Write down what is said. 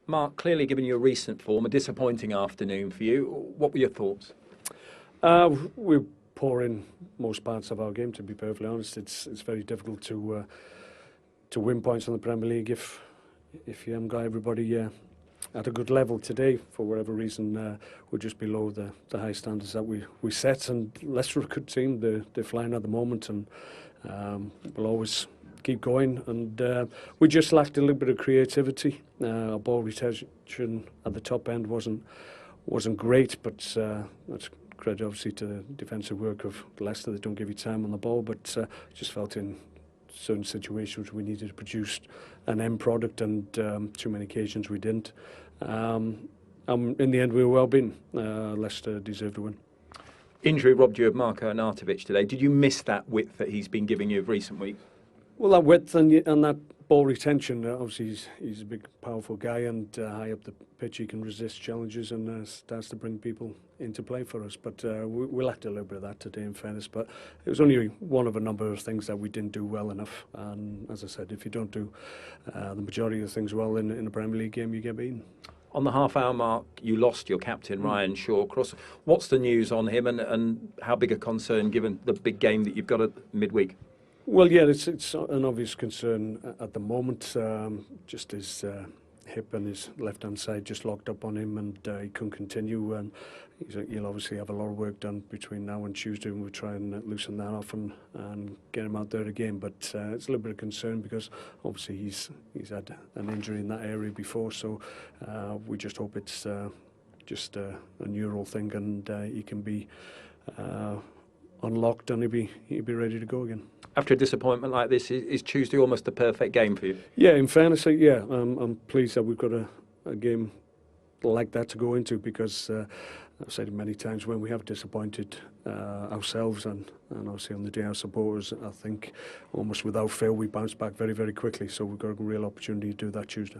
Mark, clearly given your recent form, a disappointing afternoon for you. What were your thoughts? We're poor in most parts of our game, to be perfectly honest. It's very difficult to win points in the Premier League if you haven't got everybody at a good level today. For whatever reason, we're just below the high standards that we set. And Leicester are a good team. They're flying at the moment, and we'll always keep going. And we just lacked a little bit of creativity. Our ball retention at the top end wasn't great, but that's credit obviously to the defensive work of Leicester. They don't give you time on the ball, but just felt in certain situations we needed to produce an end product, and too many occasions we didn't. In the end, we were well beaten. Leicester deserved to win. Injury robbed you of Mark Arnautovic today. Did you miss that width that he's been giving you of recent weeks? Well, that width and that ball retention, obviously he's a big, powerful guy, and high up the pitch he can resist challenges and starts to bring people into play for us. But we lacked a little bit of that today, in fairness. But it was only one of a number of things that we didn't do well enough. And as I said, if you don't do the majority of the things well in a Premier League game, you get beaten. On the half-hour mark, you lost your captain, Ryan Shawcross. What's the news on him, and how big a concern given the big game that you've got at midweek? Well, yeah, it's an obvious concern at the moment. Just his hip and his left-hand side just locked up on him, and he couldn't continue. And he'll obviously have a lot of work done between now and Tuesday, and we'll try and loosen that off and get him out there again. But it's a little bit of concern because obviously he's had an injury in that area before, so we just hope it's just a neural thing, and he can be unlocked and he'll be ready to go again. After a disappointment like this, is Tuesday almost the perfect game for you? Yeah, in fairness, yeah, I'm pleased that we've got a game like that to go into, because I've said it many times, when we have disappointed ourselves and obviously on the day our supporters, I think almost without fail we bounce back very, very quickly. So we've got a real opportunity to do that Tuesday.